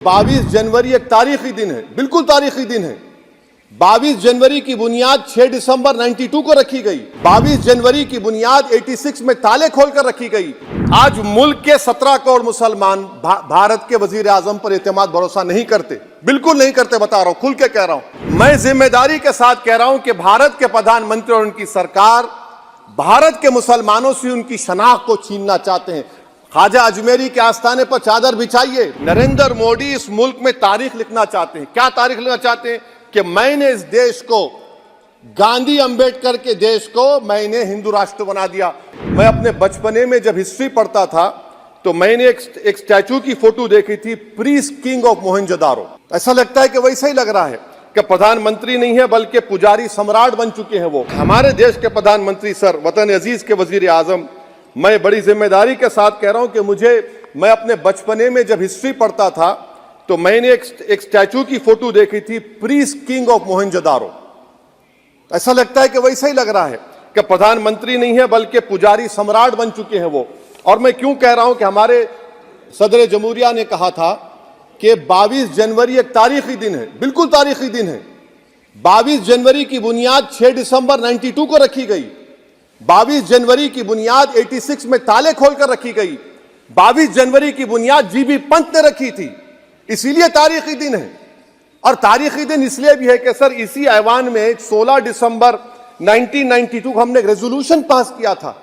22 जनवरी एक तारीखी दिन है, बिल्कुल तारीखी दिन है। 22 जनवरी की बुनियाद 6 दिसंबर 92 को रखी गई। 22 जनवरी की बुनियाद 86 में ताले खोलकर रखी गई। आज मुल्क के 17 करोड़ मुसलमान भारत के वजीर आजम पर एतमाद भरोसा नहीं करते, बिल्कुल नहीं करते, बता रहा हूं, खुल के कह रहा हूं। मैं जिम्मेदारी के साथ कह रहा हूं कि भारत के प्रधानमंत्री और उनकी सरकार भारत के मुसलमानों से उनकी शनाख्त को छीनना चाहते हैं। ख्वाजा अजमेरी के आस्थाने पर चादर बिछाइए। नरेंद्र मोदी इस मुल्क में तारीख लिखना चाहते हैं। क्या तारीख लिखना चाहते हैं? कि मैंने इस देश को, गांधी अंबेडकर के देश को मैंने हिंदू राष्ट्र बना दिया। मैं अपने बचपने में जब हिस्ट्री पढ़ता था तो मैंने एक स्टैचू की फोटो देखी थी, प्रीस्ट किंग ऑफ मोहनजोदारो। ऐसा लगता है कि वैसा ही लग रहा है कि प्रधानमंत्री नहीं है बल्कि पुजारी सम्राट बन चुके हैं वो। हमारे देश के प्रधानमंत्री सर, वतन अजीज के वजीर आजम, मैं बड़ी जिम्मेदारी के साथ कह रहा हूं कि मैं अपने बचपने में जब हिस्ट्री पढ़ता था तो मैंने एक स्टैचू की फोटो देखी थी, प्रीस्ट किंग ऑफ मोहनजोदारो। ऐसा लगता है कि वैसा ही लग रहा है कि प्रधानमंत्री नहीं है बल्कि पुजारी सम्राट बन चुके हैं वो। और मैं क्यों कह रहा हूं कि हमारे सदर जमहूरिया ने कहा था कि 22 जनवरी एक तारीखी दिन है, बिल्कुल तारीखी दिन है। 22 जनवरी की बुनियाद 6 दिसंबर 92 को रखी गई। 22 जनवरी की बुनियाद 86 में ताले खोलकर रखी गई। 22 जनवरी की बुनियाद जीबी पंत ने रखी थी, इसीलिए तारीखी दिन है। और तारीखी दिन इसलिए भी है कि सर इसी ऐवान में 16 दिसंबर 1992 को हमने एक रेजोल्यूशन पास किया था।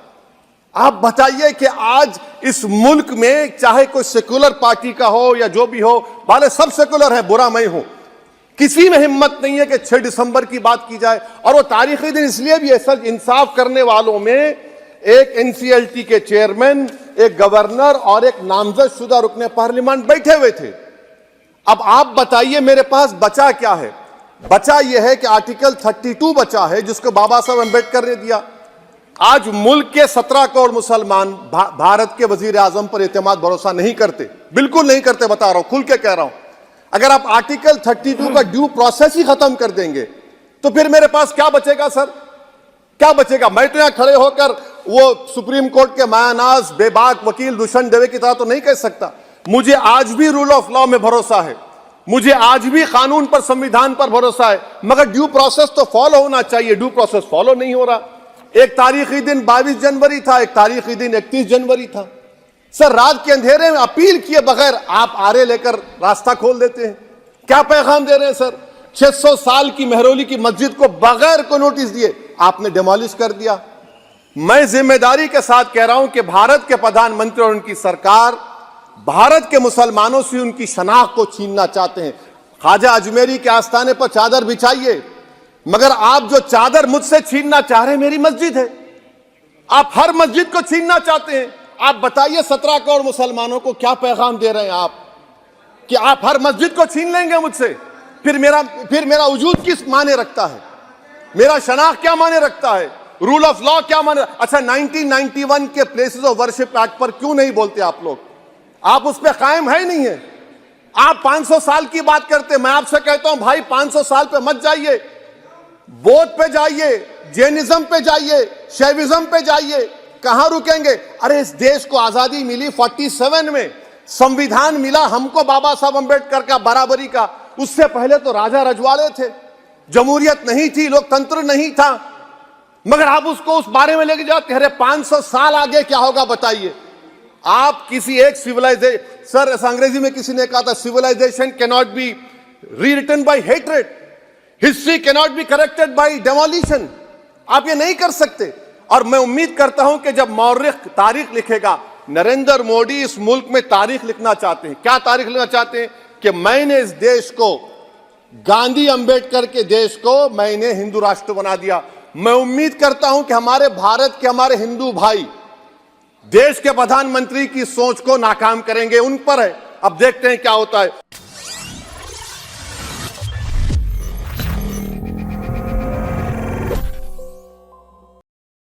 आप बताइए कि आज इस मुल्क में चाहे कोई सेकुलर पार्टी का हो या जो भी हो, वाले सब सेकुलर है, बुरा मैं हूं, किसी में हिम्मत नहीं है कि 6 दिसंबर की बात की जाए। और वो तारीखी दिन इसलिए भी है सर, इंसाफ करने वालों में एक एनसीएलटी के चेयरमैन, एक गवर्नर और एक नामजद शुदा रुकने पार्लियामेंट बैठे हुए थे। अब आप बताइए मेरे पास बचा क्या है? बचा यह है कि आर्टिकल 32 बचा है जिसको बाबा साहब अम्बेडकर ने दिया। आज मुल्क के 17 करोड़ मुसलमान भारत के वजीर आजम पर एतमाद भरोसा नहीं करते, बिल्कुल नहीं करते, बता रहा हूं, खुल के कह रहा हूं। अगर आप आर्टिकल 32 का ड्यू प्रोसेस ही खत्म कर देंगे तो फिर मेरे पास क्या बचेगा सर? क्या बचेगा? मैं तो यहां खड़े होकर वो सुप्रीम कोर्ट के मायानाज बेबाक वकील दुष्यंत दवे की तरह तो नहीं कह सकता। मुझे आज भी रूल ऑफ लॉ में भरोसा है, मुझे आज भी कानून पर, संविधान पर भरोसा है, मगर ड्यू प्रोसेस तो फॉलो होना चाहिए। ड्यू प्रोसेस फॉलो नहीं हो रहा। एक तारीखी दिन 22 जनवरी था, एक तारीखी दिन 31 जनवरी था। सर रात के अंधेरे में अपील किए बगैर आप आरे लेकर रास्ता खोल देते हैं। क्या पैगाम दे रहे हैं सर? 600 साल की मेहरौली की मस्जिद को बगैर को नोटिस दिए आपने डिमोलिश कर दिया। मैं जिम्मेदारी के साथ कह रहा हूं कि भारत के प्रधानमंत्री और उनकी सरकार भारत के मुसलमानों से उनकी शनाख्त को छीनना चाहते हैं। ख्वाजा अजमेरी के आस्थाने पर चादर बिछाइए, मगर आप जो चादर मुझसे छीनना चाह रहे हैं, मेरी मस्जिद है, आप हर मस्जिद को छीनना चाहते हैं। आप बताइए 17 करोड़ मुसलमानों को क्या पैगाम दे रहे हैं आप कि आप हर मस्जिद को छीन लेंगे मुझसे? फिर मेरा वजूद किस माने रखता है? मेरा शनाख्त क्या माने रखता है? रूल ऑफ लॉ क्या माने? अच्छा, 1991 के प्लेसेस ऑफ वर्शिप एक्ट पर क्यों नहीं बोलते आप लोग? आप उस पर कायम है ही नहीं है। आप 500 साल की बात करते। मैं आपसे कहता हूं भाई 500 साल पे मत जाइए, बौद्ध पे जाइए, जैनिज्म पे जाइए, शैविज्म पे जाइए, कहां रुकेंगे? अरे इस देश को आजादी मिली 47 में, संविधान मिला हमको बाबा साहब अम्बेडकर का, बराबरी का। उससे पहले तो राजा रजवाड़े थे, जमहूरियत नहीं थी, लोकतंत्र नहीं था, मगर आप उसको उस बारे में लेके जाते। अरे 500 साल आगे क्या होगा बताइए? आप किसी एक सिविलाइजेशन, सर अंग्रेजी में किसी ने कहा था, civilisation can not be rewritten by hatred, history can not be corrected by demolition. आप ये नहीं कर सकते। और मैं उम्मीद करता हूं कि जब मौर्रिख तारीख लिखेगा, नरेंद्र मोदी इस मुल्क में तारीख लिखना चाहते हैं। क्या तारीख लिखना चाहते हैं? कि मैंने इस देश को, गांधी अंबेडकर के देश को मैंने हिंदू राष्ट्र बना दिया। मैं उम्मीद करता हूं कि हमारे भारत के, हमारे हिंदू भाई देश के प्रधानमंत्री की सोच को नाकाम करेंगे। उन पर है, अब देखते हैं क्या होता है।